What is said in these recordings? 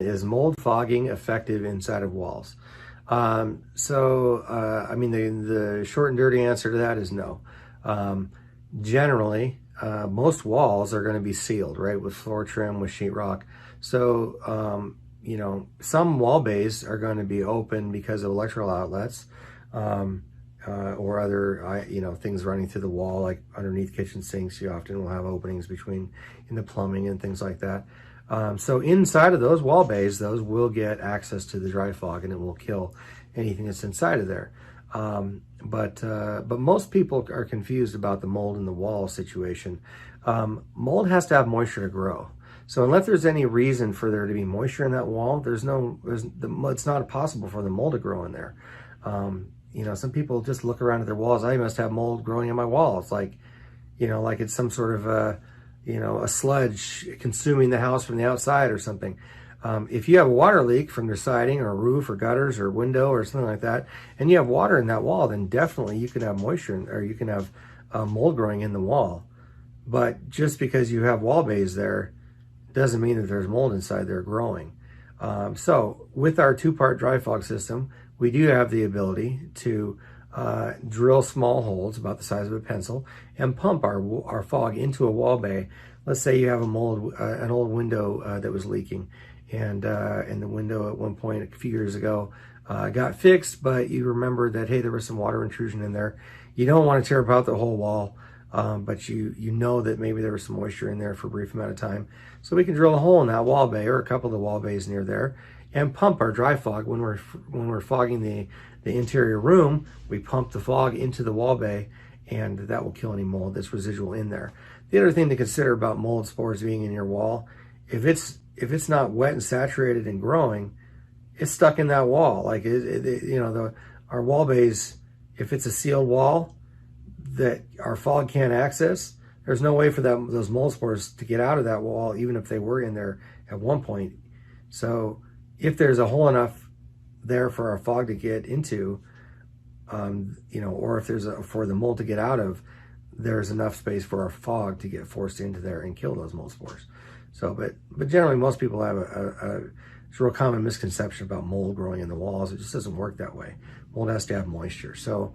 is mold fogging effective inside of walls? I mean, the short and dirty answer to that is no. Generally, most walls are going to be sealed, right, with floor trim, with sheetrock. So, you know, some wall bays are going to be open because of electrical outlets, or other, you know, things running through the wall, like underneath kitchen sinks. You often will have openings between in the plumbing and things like that. So inside of those wall bays, those will get access to the dry fog, and it will kill anything that's inside of there. But most people are confused about the mold in the wall situation. Mold has to have moisture to grow. So unless there's any reason for there to be moisture in that wall, it's not possible for the mold to grow in there. You know, some people just look around at their walls. I must have mold growing in my wall. It's like, you know, like it's some sort of you know, a sludge consuming the house from the outside or something. If you have a water leak from your siding or roof or gutters or window or something like that, and you have water in that wall, then definitely you can have moisture or you can have mold growing in the wall. But just because you have wall bays there doesn't mean that there's mold inside there growing. So with our two-part dry fog system, we do have the ability to drill small holes about the size of a pencil and pump our fog into a wall bay. Let's say you have an old window that was leaking, and the window at one point a few years ago got fixed, but you remember that, hey, there was some water intrusion in there. You don't want to tear apart the whole wall, but you know that maybe there was some moisture in there for a brief amount of time. So we can drill a hole in that wall bay or a couple of the wall bays near there and pump our dry fog. When we're fogging the interior room, we pump the fog into the wall bay, and that will kill any mold that's residual in there. The other thing to consider about mold spores being in your wall, if it's not wet and saturated and growing, it's stuck in that wall. Like you know, our wall bays, if it's a sealed wall that our fog can't access, there's no way for those mold spores to get out of that wall, even if they were in there at one point. So if there's a hole enough there for our fog to get into, you know, or if there's for the mold to get out of, there's enough space for our fog to get forced into there and kill those mold spores. So, but generally most people have it's a real common misconception about mold growing in the walls. It just doesn't work that way. Mold has to have moisture. So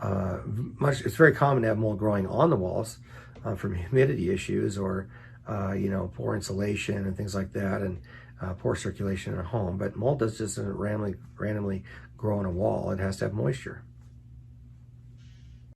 it's very common to have mold growing on the walls from humidity issues or, you know, poor insulation and things like that, and poor circulation in a home. But mold just doesn't randomly grow on a wall. It has to have moisture.